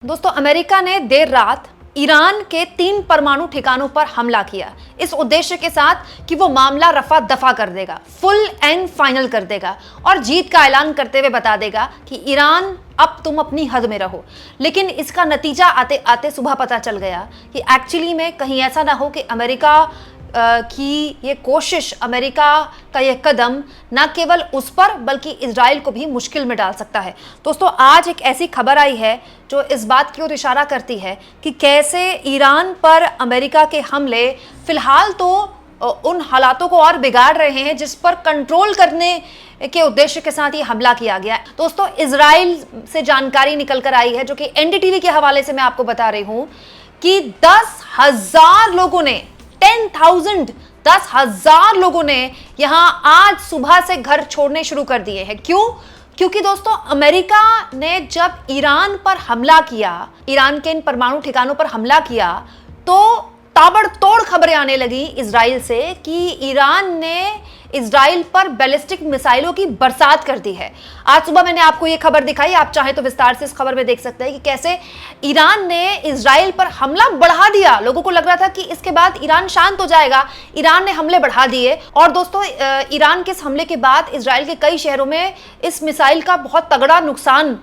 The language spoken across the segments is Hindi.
दोस्तों, अमेरिका ने देर रात ईरान के 3 परमाणु ठिकानों पर हमला किया, इस उद्देश्य के साथ कि वो मामला रफा दफा कर देगा, फुल एंड फाइनल कर देगा और जीत का ऐलान करते हुए बता देगा कि ईरान अब तुम अपनी हद में रहो। लेकिन इसका नतीजा आते आते सुबह पता चल गया कि एक्चुअली में कहीं ऐसा ना हो कि अमेरिका की ये कोशिश, अमेरिका का ये कदम न केवल उस पर बल्कि इजराइल को भी मुश्किल में डाल सकता है। दोस्तों, आज एक ऐसी खबर आई है जो इस बात की ओर इशारा करती है कि कैसे ईरान पर अमेरिका के हमले फिलहाल तो उन हालातों को और बिगाड़ रहे हैं जिस पर कंट्रोल करने के उद्देश्य के साथ ये हमला किया गया है। दोस्तों, इजराइल से जानकारी निकल कर आई है जो कि एनडीटीवी के हवाले से मैं आपको बता रही हूं कि 10,000 लोगों ने 10,000 लोगों ने यहां आज सुबह से घर छोड़ने शुरू कर दिए हैं। क्यों? क्योंकि दोस्तों, अमेरिका ने जब ईरान पर हमला किया, ईरान के इन परमाणु ठिकानों पर हमला किया, तो ताबड़तोड़ खबरें आने लगी इजराइल से कि ईरान ने इजराइल पर बैलिस्टिक मिसाइलों की बरसात कर दी है। आज सुबह मैंने आपको यह खबर दिखाई, आप चाहें तो विस्तार से इस खबर में देख सकते हैं कि कैसे ईरान ने इजराइल पर हमला बढ़ा दिया। लोगों को लग रहा था कि इसके बाद ईरान शांत हो जाएगा, ईरान ने हमले बढ़ा दिए। और दोस्तों, ईरान के इस हमले के बाद इजराइल के कई शहरों में इस मिसाइल का बहुत तगड़ा नुकसान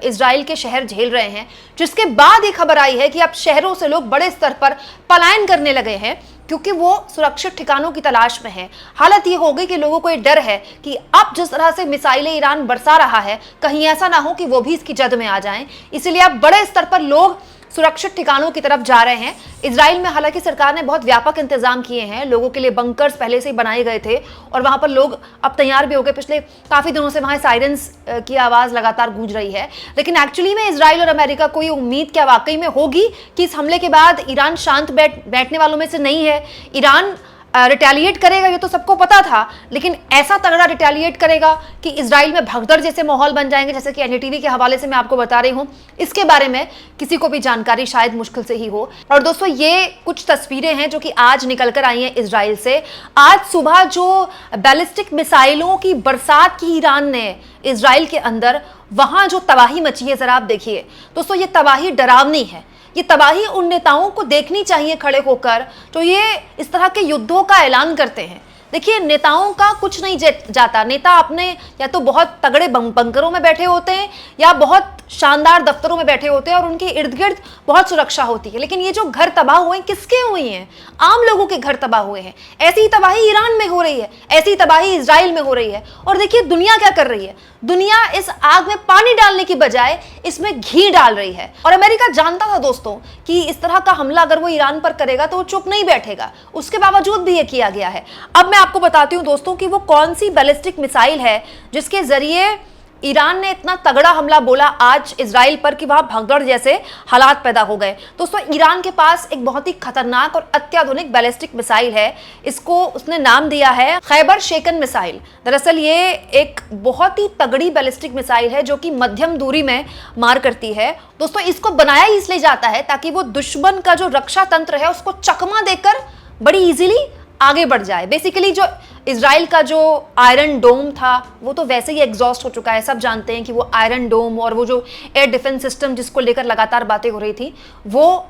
इजराइल के शहर झेल रहे हैं, जिसके बाद ये खबर आई है कि अब शहरों से लोग बड़े स्तर पर पलायन करने लगे हैं क्योंकि वो सुरक्षित ठिकानों की तलाश में हैं। हालत ये हो गई कि लोगों को ये डर है कि अब जिस तरह से मिसाइलें ईरान बरसा रहा है, कहीं ऐसा ना हो कि वो भी इसकी जद में आ जाएं। इसलिए अब बड़े स्तर पर लोग सुरक्षित ठिकानों की तरफ जा रहे हैं। इजराइल में हालांकि सरकार ने बहुत व्यापक इंतजाम किए हैं, लोगों के लिए बंकर्स पहले से ही बनाए गए थे और वहां पर लोग अब तैयार भी हो गए। पिछले काफी दिनों से वहां साइरेंस की आवाज लगातार गूंज रही है। लेकिन एक्चुअली में इजराइल और अमेरिका को ये उम्मीद क्या वाकई में होगी कि इस हमले के बाद ईरान शांत बैठने वालों में से नहीं है। ईरान रिटेलिएट करेगा, ये तो सबको पता था, लेकिन ऐसा तगड़ा रिटेलिएट करेगा कि इजराइल में भगदड़ जैसे माहौल बन जाएंगे, जैसे कि एनडीटीवी के हवाले से मैं आपको बता रही हूं। इसके बारे में किसी को भी जानकारी शायद मुश्किल से ही हो। और दोस्तों, ये कुछ तस्वीरें हैं जो कि आज निकल कर आई हैं इजराइल से। आज सुबह जो बैलिस्टिक मिसाइलों की बरसात की ईरान ने इजराइल के अंदर, वहां जो तबाही मची है, जरा आप देखिए। दोस्तों, ये तबाही डरावनी है। ये तबाही उन नेताओं को देखनी चाहिए खड़े होकर जो ये इस तरह के युद्धों का ऐलान करते हैं। देखिए, नेताओं का कुछ नहीं जाता। नेता अपने या तो बहुत तगड़े बंकरों में बैठे होते हैं या बहुत शानदार दफ्तरों में बैठे होते हैं और उनके इर्द गिर्द बहुत सुरक्षा होती है। लेकिन ये जो घर तबाह हुए हैं, किसके हुए हैं? आम लोगों के घर तबाह हुए हैं। ऐसी ही तबाही ईरान में हो रही है, ऐसी तबाही इजराइल में हो रही है। और देखिए, दुनिया क्या कर रही है? दुनिया इस आग में पानी डालने की बजाय इसमें घी डाल रही है। और अमेरिका जानता था दोस्तों कि इस तरह का हमला अगर वो ईरान पर करेगा तो वो चुप नहीं बैठेगा। उसके बावजूद भी ये किया गया है। अब मैं आपको बताती हूं दोस्तों कि वो कौन सी बैलिस्टिक मिसाइल है जिसके जरिए ईरान ने इतना तगड़ा हमला बोला आज इजराइल पर कि वहां भगदड़ जैसे हालात पैदा हो गए। दोस्तों, ईरान के पास एक बहुत ही खतरनाक और अत्याधुनिक बैलिस्टिक मिसाइल है। इसको उसने नाम दिया है खैबर शेकन मिसाइल। दरअसल ये एक बहुत ही तगड़ी बैलिस्टिक मिसाइल है जो कि मध्यम दूरी में मार करती है। दोस्तों, इसको बनाया ही इसलिए जाता है ताकि वो दुश्मन का जो रक्षा तंत्र है उसको चकमा देकर बड़ी इजीली आगे बढ़ जाए। बेसिकली जो इजराइल का जो आयरन डोम था वो तो वैसे ही एग्जॉस्ट हो चुका है। सब जानते हैं कि वो आयरन डोम और वो जो एयर डिफेंस सिस्टम जिसको लेकर लगातार बातें हो रही थी वो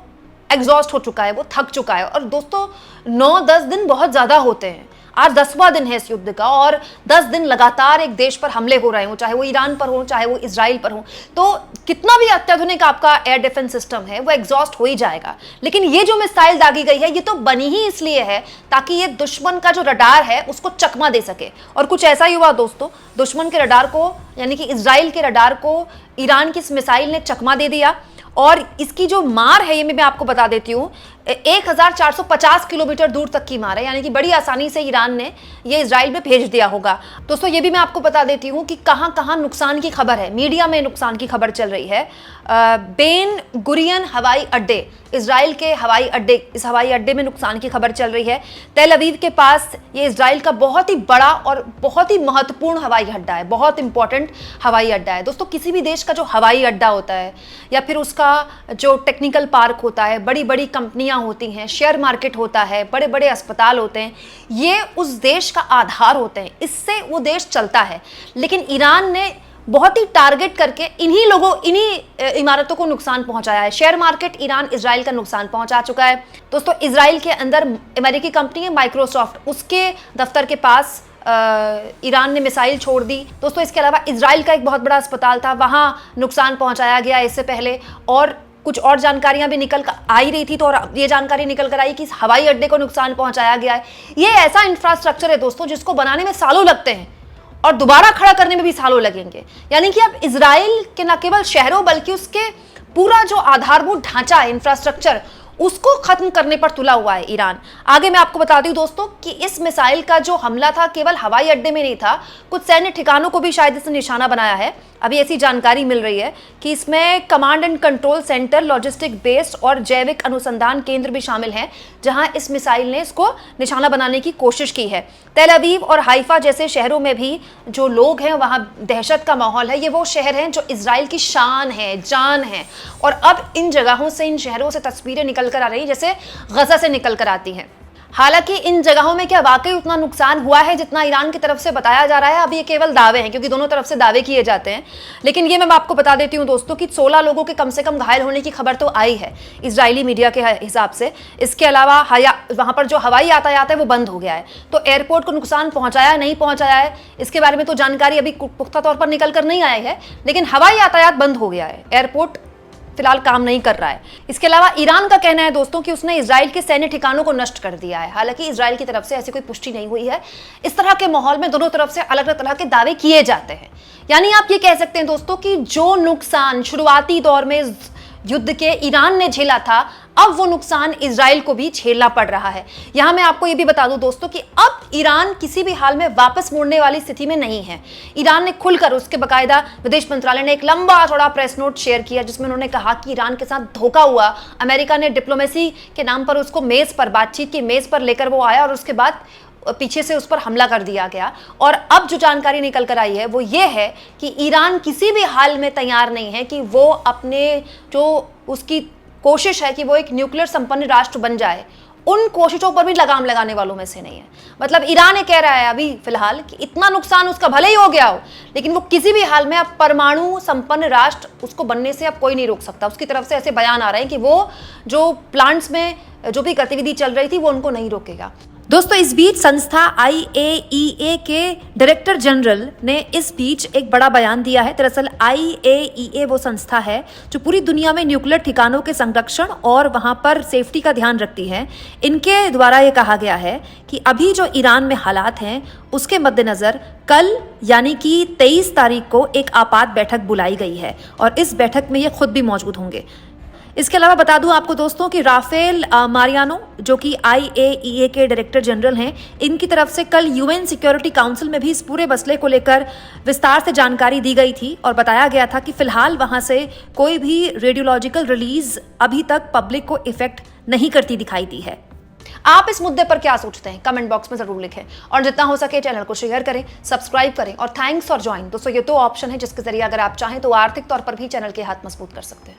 एग्जॉस्ट हो चुका है, वो थक चुका है। और दोस्तों, 9-10 दिन बहुत ज्यादा होते हैं। आज 10वां दिन है इस युद्ध का और 10 दिन लगातार एक देश पर हमले हो रहे हो, चाहे वो ईरान पर हो चाहे वो इजराइल पर हो। तो कितना भी अत्याधुनिक आपका एयर डिफेंस सिस्टम है वो एग्जॉस्ट हो ही जाएगा। लेकिन ये जो मिसाइल दागी गई है ये तो बनी ही इसलिए है ताकि ये दुश्मन का जो रडार है उसको चकमा दे सके। और कुछ ऐसा ही हुआ दोस्तों, दुश्मन के रडार को, यानी कि इजराइल के रडार को ईरान की इस मिसाइल ने चकमा दे दिया। और इसकी जो मार है ये मैं आपको बता देती हूँ, 1450 किलोमीटर दूर तक की मार है, यानी कि बड़ी आसानी से ईरान ने ये इजराइल में भेज दिया होगा। दोस्तों, ये भी मैं आपको बता देती हूँ कि कहां कहां नुकसान की खबर है। मीडिया में नुकसान की खबर चल रही है। बेन गुरियन हवाई अड्डे, इजराइल के हवाई अड्डे, इस हवाई अड्डे में नुकसान की खबर चल रही है। तेल अवीव के पास ये इजराइल का बहुत ही बड़ा और बहुत ही महत्वपूर्ण हवाई अड्डा है, बहुत इंपॉर्टेंट हवाई अड्डा है। दोस्तों, किसी भी देश का जो हवाई अड्डा होता है या फिर उसका जो टेक्निकल पार्क होता है, बड़ी बड़ी कंपनियां होती हैं, शेयर मार्केट होता है, बड़े बड़े अस्पताल होते हैं, ये उस देश का आधार होते हैं, इससे वो देश चलता है। लेकिन ईरान ने बहुत ही टारगेट करके इन्हीं इमारतों को नुकसान पहुंचाया है। शेयर मार्केट, ईरान, इजराइल का नुकसान पहुंचा चुका है। दोस्तों, इजराइल के अंदर अमेरिकी कंपनी है माइक्रोसॉफ्ट, उसके दफ्तर के पास ईरान ने मिसाइल छोड़ दी। दोस्तों, इसके अलावा इजराइल का एक बहुत बड़ा अस्पताल था, वहां नुकसान पहुंचाया गया इससे पहले, और कुछ और जानकारियां भी निकल कर आ ही रही थी, तो और ये जानकारी निकल कर आई कि इस हवाई अड्डे को नुकसान पहुंचाया गया है। ये ऐसा इंफ्रास्ट्रक्चर है दोस्तों जिसको बनाने में सालों लगते हैं और दोबारा खड़ा करने में भी सालों लगेंगे। यानी कि अब इजराइल के न केवल शहरों बल्कि उसके पूरा जो आधारभूत ढांचा है, इंफ्रास्ट्रक्चर, उसको खत्म करने पर तुला हुआ है ईरान। आगे मैं आपको बता दूं दोस्तों कि इस मिसाइल का जो हमला था केवल हवाई अड्डे में नहीं था, कुछ सैन्य ठिकानों को भी शायद इसने निशाना बनाया है। अभी ऐसी जानकारी मिल रही है कि इसमें command and control centre, logistic base और जैविक अनुसंधान केंद्र भी शामिल हैं, जहां इस मिसाइल ने इसको निशाना बनाने की कोशिश की है। तेल अवीव और हाइफा जैसे शहरों में भी जो लोग हैं वहां दहशत का माहौल है। ये वो शहर हैं जो इजराइल की शान है, जान है, और अब इन जगहों से, इन शहरों से तस्वीरें निकल कर आ रही जैसे गजा से निकल कर आती हैं। हालांकि इन जगहों में क्या वाकई उतना नुकसान हुआ है जितना ईरान की तरफ से बताया जा रहा है? अब ये केवल दावे हैं, क्योंकि दोनों तरफ से दावे किए जाते हैं। लेकिन ये मैं आपको बता देती हूँ दोस्तों कि 16 लोगों के कम से कम घायल होने की खबर तो आई है इजरायली मीडिया के हिसाब से। इसके अलावा वहां पर जो हवाई यातायात है वो बंद हो गया है। तो एयरपोर्ट को नुकसान पहुंचाया नहीं पहुंचाया है इसके बारे में तो जानकारी अभी पुख्ता तौर पर निकल कर नहीं आई है, लेकिन हवाई यातायात बंद हो गया है, एयरपोर्ट फिलहाल काम नहीं कर रहा है। इसके अलावा ईरान का कहना है दोस्तों कि उसने इजराइल के सैन्य ठिकानों को नष्ट कर दिया है। हालांकि इजराइल की तरफ से ऐसी कोई पुष्टि नहीं हुई है। इस तरह के माहौल में दोनों तरफ से अलग अलग तरह के दावे किए जाते हैं। यानी आप ये कह सकते हैं दोस्तों कि जो नुकसान शुरुआती दौर में युद्ध के ईरान ने झेला था, अब वो नुकसान इजराइल को भी झेलना पड़ रहा है। यहां मैं आपको ये भी बता दूं दोस्तों कि अब ईरान किसी भी हाल में वापस मुड़ने वाली स्थिति में नहीं है। ईरान ने खुलकर, उसके बाकायदा विदेश मंत्रालय ने एक लंबा थोड़ा प्रेस नोट शेयर किया जिसमें उन्होंने कहा कि ईरान के साथ धोखा हुआ। अमेरिका ने डिप्लोमेसी के नाम पर उसको मेज पर, बातचीत की मेज पर लेकर वो आया और उसके बाद पीछे से उस पर हमला कर दिया गया। और अब जो जानकारी निकल कर आई है वो ये है कि ईरान किसी भी हाल में तैयार नहीं है कि वो अपने, जो उसकी कोशिश है कि वो एक न्यूक्लियर संपन्न राष्ट्र बन जाए, उन कोशिशों पर भी लगाम लगाने वालों में से नहीं है। मतलब ईरान ये कह रहा है अभी फिलहाल कि इतना नुकसान उसका भले ही हो गया हो, लेकिन वो किसी भी हाल में अब परमाणु संपन्न राष्ट्र उसको बनने से अब कोई नहीं रोक सकता। उसकी तरफ से ऐसे बयान आ रहे हैं कि वो जो प्लांट्स में जो भी गतिविधि चल रही थी वो उनको नहीं रोकेगा। दोस्तों, इस बीच संस्था IAEA के डायरेक्टर जनरल ने इस बीच एक बड़ा बयान दिया है। दरअसल IAEA वो संस्था है जो पूरी दुनिया में न्यूक्लियर ठिकानों के संरक्षण और वहां पर सेफ्टी का ध्यान रखती है। इनके द्वारा ये कहा गया है कि अभी जो ईरान में हालात हैं उसके मद्देनजर कल यानी कि 23 तारीख को एक आपात बैठक बुलाई गई है और इस बैठक में ये खुद भी मौजूद होंगे। इसके अलावा बता दूं आपको दोस्तों कि राफेल मारियानो, जो कि IAEA के डायरेक्टर जनरल हैं, इनकी तरफ से कल UN सिक्योरिटी काउंसिल में भी इस पूरे मसले को लेकर विस्तार से जानकारी दी गई थी और बताया गया था कि फिलहाल वहां से कोई भी रेडियोलॉजिकल रिलीज अभी तक पब्लिक को इफेक्ट नहीं करती दिखाई दी है। आप इस मुद्दे पर क्या सोचते हैं? कमेंट बॉक्स में जरूर लिखें और जितना हो सके चैनल को शेयर करें, सब्सक्राइब करें और थैंक्स फॉर ज्वाइन। दोस्तों, ये 2 ऑप्शन है जिसके जरिए अगर आप चाहें तो आर्थिक तौर पर भी चैनल के हाथ मजबूत कर सकते हैं।